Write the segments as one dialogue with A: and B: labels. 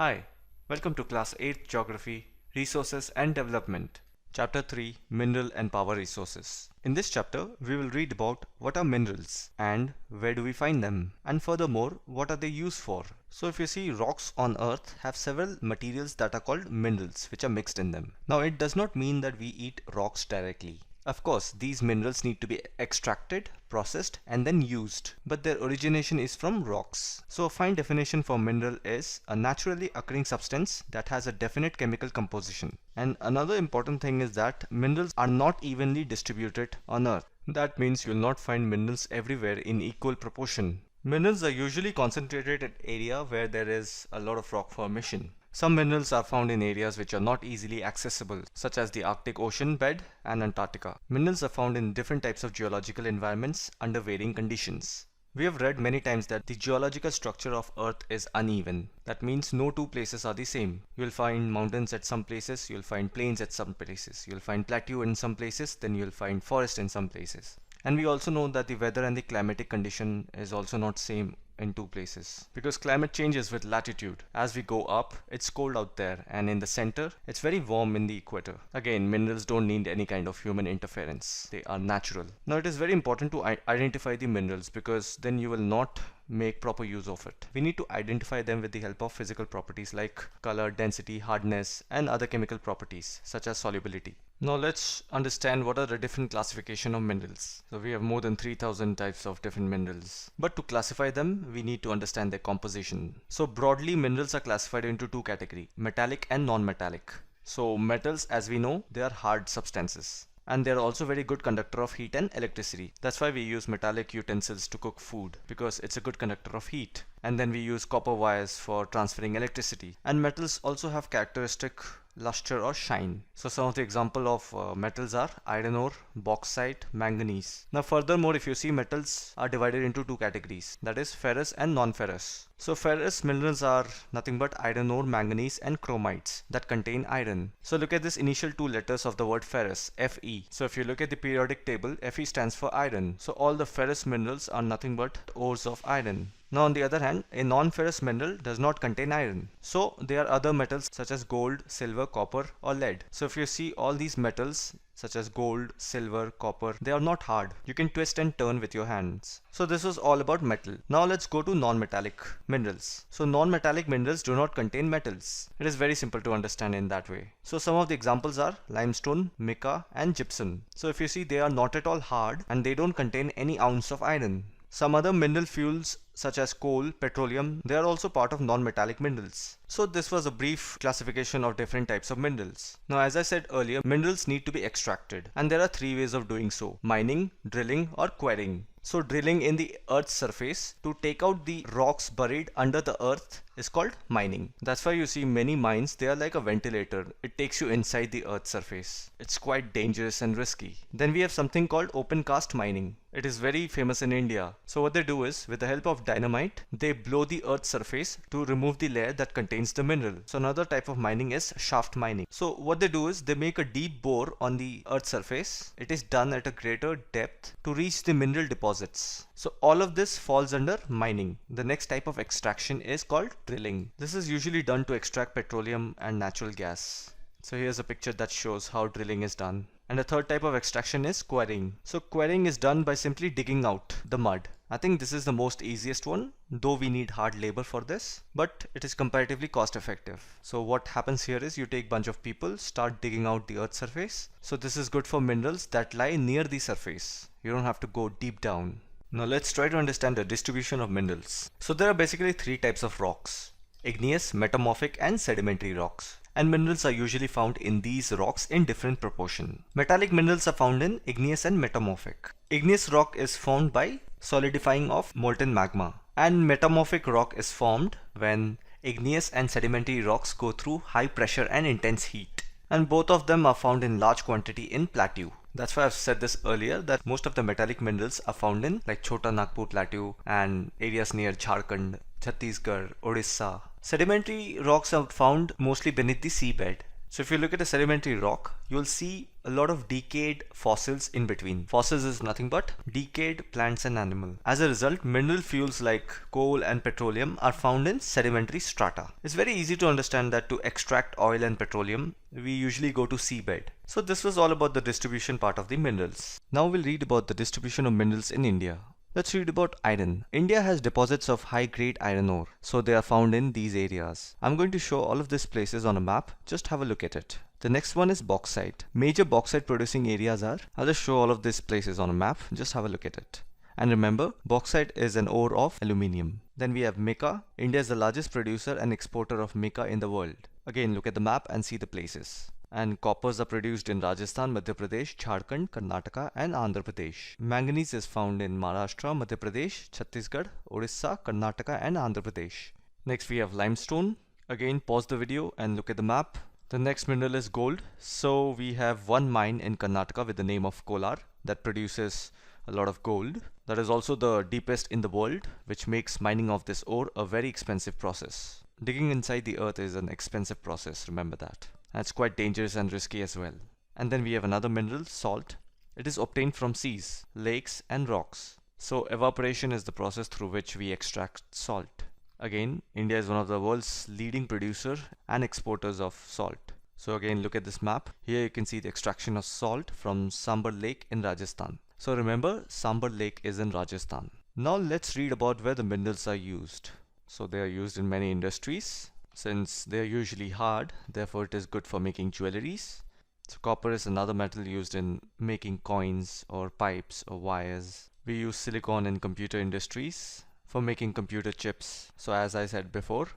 A: Hi, welcome to Class 8 Geography, Resources and Development, Chapter 3 Mineral and Power Resources. In this chapter, we will read about what are minerals and where do we find them, and furthermore, what are they used for. So if you see, rocks on Earth have several materials that are called minerals which are mixed in them. Now it does not mean that we eat rocks directly. Of course, these minerals need to be extracted, processed and then used, but their origination is from rocks. So a fine definition for mineral is a naturally occurring substance that has a definite chemical composition. And another important thing is that minerals are not evenly distributed on Earth. That means you'll not find minerals everywhere in equal proportion. Minerals are usually concentrated in area where there is a lot of rock formation. Some minerals are found in areas which are not easily accessible, such as the Arctic Ocean bed and Antarctica. Minerals are found in different types of geological environments under varying conditions. We have read many times that the geological structure of Earth is uneven. That means no two places are the same. You'll find mountains at some places, you'll find plains at some places, you'll find plateau in some places, then you'll find forest in some places. And we also know that the weather and the climatic condition is also not same in two places, because climate changes with latitude. As we go up, it's cold out there, and in the center it's very warm in the equator. Again, minerals don't need any kind of human interference. They are natural. Now it is very important to identify the minerals, because then you will not make proper use of it. We need to identify them with the help of physical properties like color, density, hardness and other chemical properties such as solubility. Now let's understand what are the different classification of minerals. So we have more than 3000 types of different minerals. But to classify them, we need to understand their composition. So broadly, minerals are classified into two categories, metallic and non-metallic. So metals, as we know, they are hard substances. And they are also very good conductor of heat and electricity. That's why we use metallic utensils to cook food, because it's a good conductor of heat. And then we use copper wires for transferring electricity. And metals also have characteristic luster or shine. So some of the example of metals are iron ore, bauxite, manganese. Now furthermore, if you see, metals are divided into two categories, that is ferrous and non-ferrous. So ferrous minerals are nothing but iron ore, manganese and chromides that contain iron. So look at this initial two letters of the word ferrous, Fe. So if you look at the periodic table, Fe stands for iron. So all the ferrous minerals are nothing but ores of iron. Now on the other hand, a non-ferrous mineral does not contain iron. So there are other metals such as gold, silver, copper or lead. So if you see, all these metals such as gold, silver, copper, they are not hard. You can twist and turn with your hands. So this was all about metal. Now let's go to non-metallic minerals. So non-metallic minerals do not contain metals. It is very simple to understand in that way. So some of the examples are limestone, mica and gypsum. So if you see, they are not at all hard and they don't contain any ounce of iron. Some other mineral fuels such as coal, petroleum, they are also part of non-metallic minerals. So this was a brief classification of different types of minerals. Now as I said earlier, minerals need to be extracted, and there are three ways of doing so: mining, drilling or quarrying. So drilling in the earth's surface to take out the rocks buried under the earth is called mining. That's why you see many mines, they are like a ventilator. It takes you inside the earth's surface. It's quite dangerous and risky. Then we have something called open cast mining. It is very famous in India. So what they do is, with the help of dynamite, they blow the earth's surface to remove the layer that contains the mineral. So another type of mining is shaft mining. So what they do is, they make a deep bore on the earth's surface. It is done at a greater depth to reach the mineral deposits. So all of this falls under mining. The next type of extraction is called drilling. This is usually done to extract petroleum and natural gas. So here's a picture that shows how drilling is done. And the third type of extraction is quarrying. So quarrying is done by simply digging out the mud. I think this is the most easiest one, though we need hard labor for this, but it is comparatively cost effective. So what happens here is, you take bunch of people, start digging out the earth's surface. So this is good for minerals that lie near the surface. You don't have to go deep down. Now let's try to understand the distribution of minerals. So there are basically three types of rocks: igneous, metamorphic and sedimentary rocks. And minerals are usually found in these rocks in different proportion. Metallic minerals are found in igneous and metamorphic. Igneous rock is formed by solidifying of molten magma, and metamorphic rock is formed when igneous and sedimentary rocks go through high pressure and intense heat. And both of them are found in large quantity in plateau. That's why I've said this earlier, that most of the metallic minerals are found in like Chhota Nagpur plateau and areas near Jharkhand, Chhattisgarh, Odisha. Sedimentary rocks are found mostly beneath the seabed. So if you look at a sedimentary rock, you'll see a lot of decayed fossils in between. Fossils is nothing but decayed plants and animals. As a result, mineral fuels like coal and petroleum are found in sedimentary strata. It's very easy to understand that to extract oil and petroleum, we usually go to seabed. So this was all about the distribution part of the minerals. Now we'll read about the distribution of minerals in India. Let's read about iron. India has deposits of high-grade iron ore, so they are found in these areas. I'm going to show all of these places on a map. Just have a look at it. The next one is bauxite. Major bauxite producing areas are, I'll just show all of these places on a map. Just have a look at it. And remember, bauxite is an ore of aluminium. Then we have mica. India is the largest producer and exporter of mica in the world. Again, look at the map and see the places. And coppers are produced in Rajasthan, Madhya Pradesh, Jharkhand, Karnataka and Andhra Pradesh. Manganese is found in Maharashtra, Madhya Pradesh, Chhattisgarh, Orissa, Karnataka and Andhra Pradesh. Next we have limestone. Again, pause the video and look at the map. The next mineral is gold. So we have one mine in Karnataka with the name of Kolar that produces a lot of gold. That is also the deepest in the world, which makes mining of this ore a very expensive process. Digging inside the earth is an expensive process, remember that. That's quite dangerous and risky as well. And then we have another mineral, salt. It is obtained from seas, lakes and rocks. So evaporation is the process through which we extract salt. Again, India is one of the world's leading producer and exporters of salt. So again, look at this map. Here you can see the extraction of salt from Sambar Lake in Rajasthan. So remember, Sambar Lake is in Rajasthan. Now let's read about where the minerals are used. So they are used in many industries. Since they are usually hard, therefore it is good for making jewelries. So copper is another metal used in making coins or pipes or wires. We use silicon in computer industries for making computer chips. So as I said before,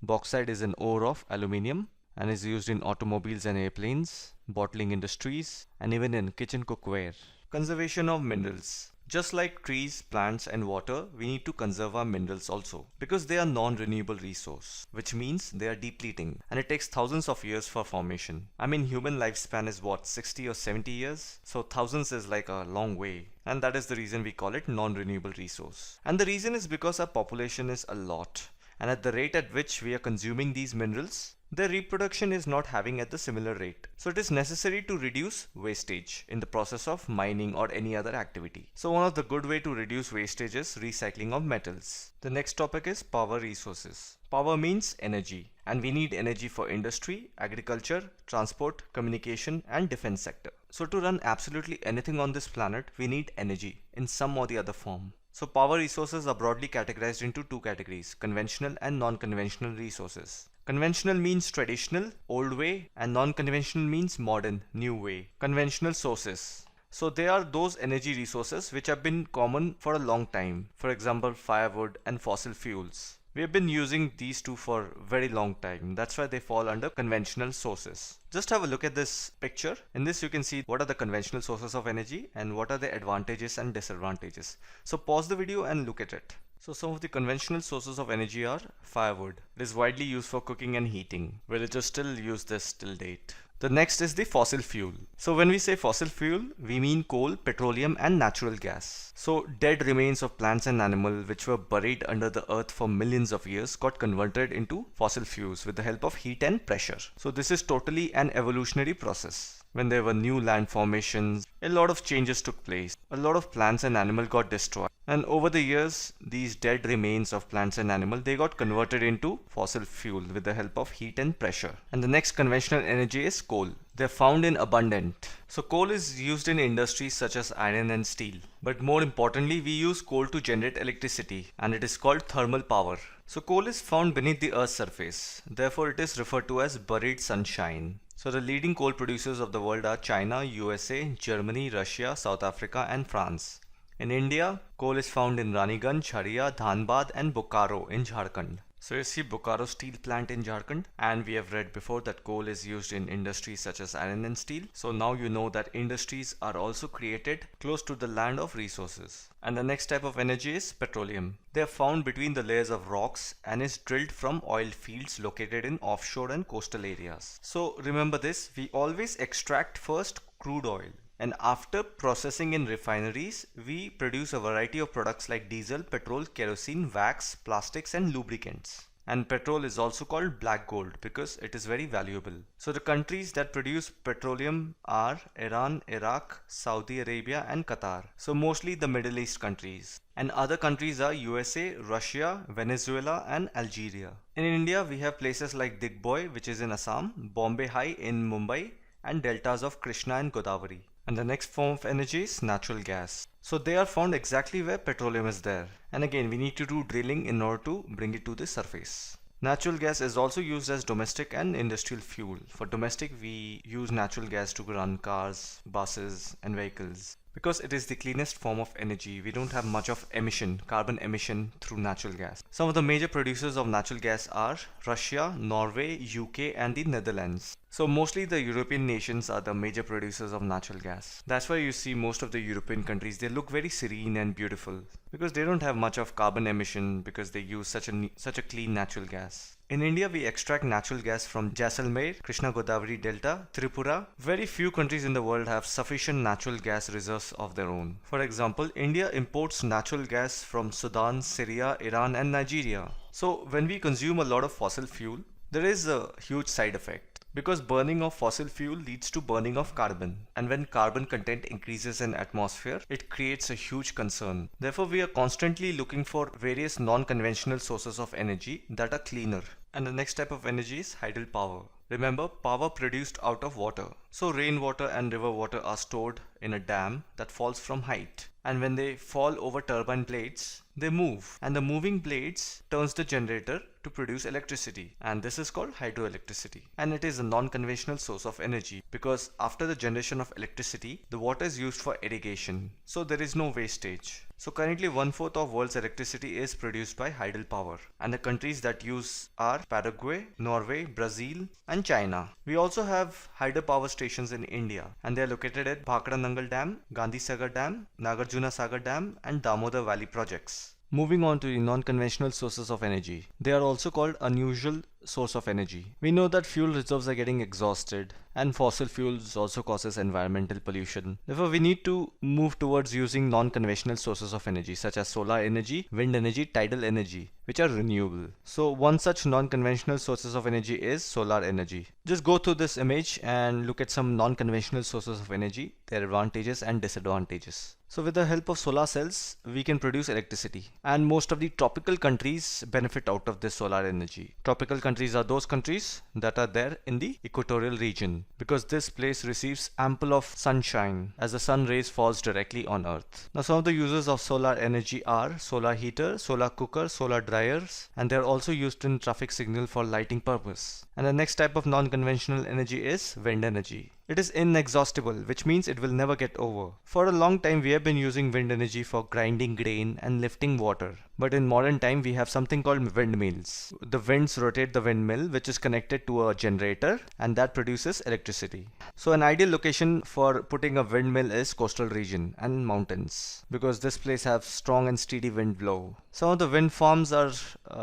A: bauxite is an ore of aluminium and is used in automobiles and airplanes, bottling industries, and even in kitchen cookware. Conservation of minerals. Just like trees, plants and water, we need to conserve our minerals also because they are non-renewable resource, which means they are depleting and it takes thousands of years for formation. I mean, human lifespan is what, 60 or 70 years? So thousands is like a long way, and that is the reason we call it non-renewable resource. And the reason is because our population is a lot, and at the rate at which we are consuming these minerals, their reproduction is not having at the similar rate. So it is necessary to reduce wastage in the process of mining or any other activity. So one of the good way to reduce wastage is recycling of metals. The next topic is power resources. Power means energy, and we need energy for industry, agriculture, transport, communication and defense sector. So to run absolutely anything on this planet, we need energy in some or the other form. So power resources are broadly categorized into two categories, conventional and non-conventional resources. Conventional means traditional, old way, and non-conventional means modern, new way. Conventional sources. So they are those energy resources which have been common for a long time. For example, firewood and fossil fuels. We have been using these two for very long time. That's why they fall under conventional sources. Just have a look at this picture. In this you can see what are the conventional sources of energy and what are the advantages and disadvantages. So pause the video and look at it. So some of the conventional sources of energy are firewood. It is widely used for cooking and heating. Villagers still use this till date. The next is the fossil fuel. So when we say fossil fuel, we mean coal, petroleum and natural gas. So dead remains of plants and animals which were buried under the earth for millions of years got converted into fossil fuels with the help of heat and pressure. So this is totally an evolutionary process. When there were new land formations, a lot of changes took place. A lot of plants and animals got destroyed. And over the years, these dead remains of plants and animals, they got converted into fossil fuel with the help of heat and pressure. And the next conventional energy is coal. They're found in abundant. So coal is used in industries such as iron and steel. But more importantly, we use coal to generate electricity, and it is called thermal power. So coal is found beneath the earth's surface. Therefore, it is referred to as buried sunshine. So the leading coal producers of the world are China, USA, Germany, Russia, South Africa and France. In India, coal is found in Raniganj, Jharia, Dhanbad and Bokaro in Jharkhand. So you see Bokaro steel plant in Jharkhand, and we have read before that coal is used in industries such as iron and steel. So now you know that industries are also created close to the land of resources. And the next type of energy is petroleum. They are found between the layers of rocks and is drilled from oil fields located in offshore and coastal areas. So remember this, we always extract first crude oil. And after processing in refineries, we produce a variety of products like diesel, petrol, kerosene, wax, plastics and lubricants. And petrol is also called black gold because it is very valuable. So the countries that produce petroleum are Iran, Iraq, Saudi Arabia and Qatar. So mostly the Middle East countries. And other countries are USA, Russia, Venezuela and Algeria. In India we have places like Digboi, which is in Assam, Bombay High in Mumbai, and deltas of Krishna and Godavari. And the next form of energy is natural gas. So they are found exactly where petroleum is there. And again, we need to do drilling in order to bring it to the surface. Natural gas is also used as domestic and industrial fuel. For domestic, we use natural gas to run cars, buses and vehicles. Because it is the cleanest form of energy, we don't have much of emission, carbon emission through natural gas. Some of the major producers of natural gas are Russia, Norway, UK and the Netherlands. So mostly the European nations are the major producers of natural gas. That's why you see most of the European countries, they look very serene and beautiful because they don't have much of carbon emission because they use such a clean natural gas. In India, we extract natural gas from Jaisalmer, Krishna Godavari Delta, Tripura. Very few countries in the world have sufficient natural gas reserves of their own. For example, India imports natural gas from Sudan, Syria, Iran and Nigeria. So when we consume a lot of fossil fuel, there is a huge side effect. Because burning of fossil fuel leads to burning of carbon, and when carbon content increases in atmosphere, it creates a huge concern. Therefore, we are constantly looking for various non-conventional sources of energy that are cleaner. And the next type of energy is hydel power. Remember, power produced out of water. So rainwater and river water are stored in a dam that falls from height. And when they fall over turbine blades, they move. And the moving blades turns the generator to produce electricity. And this is called hydroelectricity. And it is a non-conventional source of energy because after the generation of electricity, the water is used for irrigation. So there is no wastage. So currently 1/4 of world's electricity is produced by hydel power. And the countries that use are Paraguay, Norway, Brazil and China. We also have hydel power stations in India and they are located at Bhakra Nangal Dam, Gandhi Sagar Dam, Nagarjuna Sagar Dam and Damodar Valley projects. Moving on to the non-conventional sources of energy. They are also called unusual source of energy. We know that fuel reserves are getting exhausted and fossil fuels also causes environmental pollution. Therefore, we need to move towards using non-conventional sources of energy such as solar energy, wind energy, tidal energy, which are renewable. So one such non-conventional sources of energy is solar energy. Just go through this image and look at some non-conventional sources of energy, their advantages and disadvantages. So with the help of solar cells, we can produce electricity. And most of the tropical countries benefit out of this solar energy. Tropical countries are those countries that are there in the equatorial region because this place receives ample of sunshine as the sun rays falls directly on earth. Now some of the uses of solar energy are solar heater, solar cooker, solar dryers, and they are also used in traffic signal for lighting purpose. And the next type of non-conventional energy is wind energy. It is inexhaustible, which means it will never get over. For a long time we have been using wind energy for grinding grain and lifting water. But in modern time we have something called windmills. The winds rotate the windmill which is connected to a generator and that produces electricity. So an ideal location for putting a windmill is coastal region and mountains because this place have strong and steady wind blow. Some of the wind farms are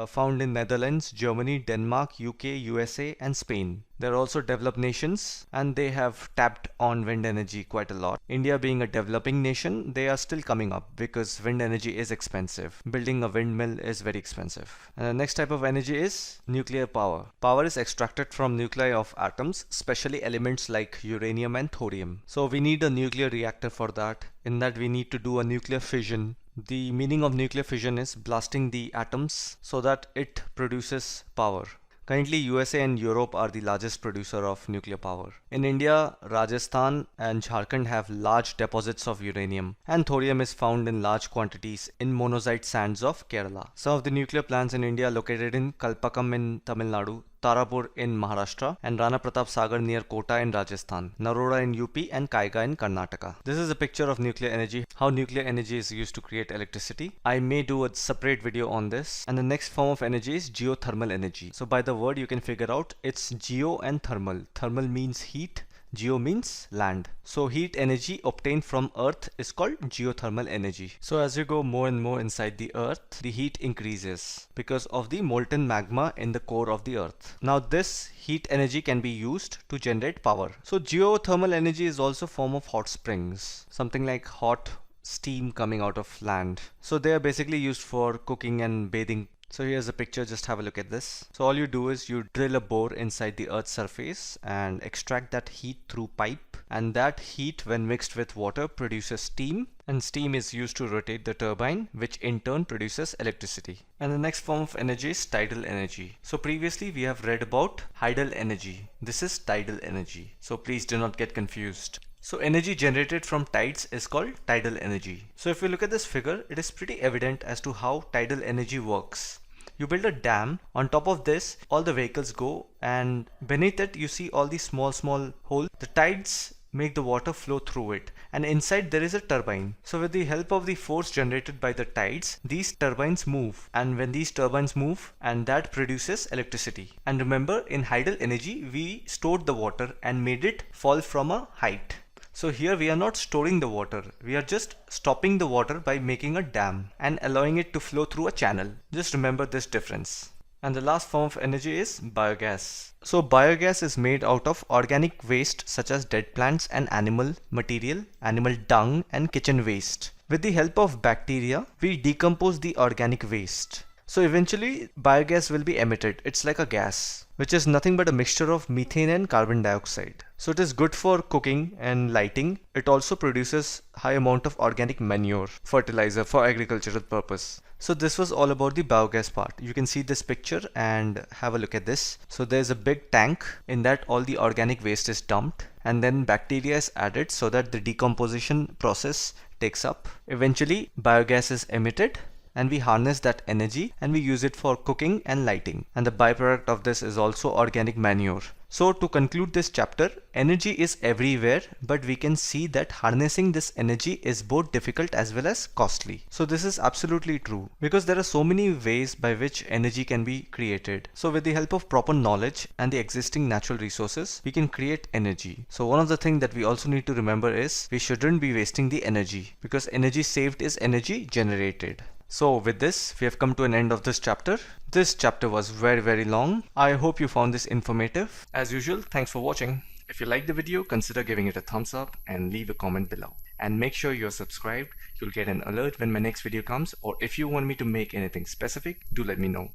A: found in Netherlands, Germany, Denmark, UK, USA and Spain. There are also developed nations and they have tapped on wind energy quite a lot. India being a developing nation, they are still coming up because wind energy is expensive. Building a windmill is very expensive. And the next type of energy is nuclear power. Power is extracted from nuclei of atoms, especially elements like uranium and thorium. So we need a nuclear reactor for that. In that we need to do a nuclear fission. The meaning of nuclear fission is blasting the atoms so that it produces power. Currently, USA and Europe are the largest producer of nuclear power. In India, Rajasthan and Jharkhand have large deposits of uranium, and thorium is found in large quantities in monazite sands of Kerala. Some of the nuclear plants in India are located in Kalpakam in Tamil Nadu, Tarapur in Maharashtra, and Rana Pratap Sagar near Kota in Rajasthan, Narora in UP, and Kaiga in Karnataka. This is a picture of nuclear energy, how nuclear energy is used to create electricity. I may do a separate video on this. And the next form of energy is geothermal energy. So by the word you can figure out it's geo and thermal. Thermal means heat. Geo means land. So heat energy obtained from earth is called geothermal energy. So as you go more and more inside the earth, the heat increases because of the molten magma in the core of the earth. Now this heat energy can be used to generate power. So geothermal energy is also a form of hot springs, something like hot steam coming out of land. So they are basically used for cooking and bathing So here's a picture, just have a look at this. So all you do is you drill a bore inside the Earth's surface and extract that heat through pipe, and that heat when mixed with water produces steam, and steam is used to rotate the turbine, which in turn produces electricity. And the next form of energy is tidal energy. So previously we have read about hydel energy. This is tidal energy. So please do not get confused. So energy generated from tides is called tidal energy. So if you look at this figure, it is pretty evident as to how tidal energy works. You build a dam, on top of this all the vehicles go, and beneath it you see all these small holes. The tides make the water flow through it, and inside there is a turbine. So with the help of the force generated by the tides, these turbines move, and when these turbines move, and that produces electricity. And remember, in hydel energy we stored the water and made it fall from a height. So here we are not storing the water, we are just stopping the water by making a dam and allowing it to flow through a channel. Just remember this difference. And the last form of energy is biogas. So biogas is made out of organic waste such as dead plants and animal material, animal dung and kitchen waste. With the help of bacteria, we decompose the organic waste. So eventually biogas will be emitted. It's like a gas, which is nothing but a mixture of methane and carbon dioxide. So it is good for cooking and lighting. It also produces high amount of organic manure, fertilizer for agricultural purpose. So this was all about the biogas part. You can see this picture and have a look at this. So there's a big tank, in that all the organic waste is dumped, and then bacteria is added so that the decomposition process takes up. Eventually biogas is emitted, and we harness that energy and we use it for cooking and lighting, and the byproduct of this is also organic manure. So to conclude this chapter, energy is everywhere, but we can see that harnessing this energy is both difficult as well as costly. So this is absolutely true, because there are so many ways by which energy can be created. So with the help of proper knowledge and the existing natural resources, we can create energy. So one of the things that we also need to remember is we shouldn't be wasting the energy, because energy saved is energy generated. So with this, we have come to an end of this chapter. This chapter was very long. I hope you found this informative. As usual, thanks for watching. If you liked the video, consider giving it a thumbs up and leave a comment below. And make sure you're subscribed. You'll get an alert when my next video comes, or if you want me to make anything specific, do let me know.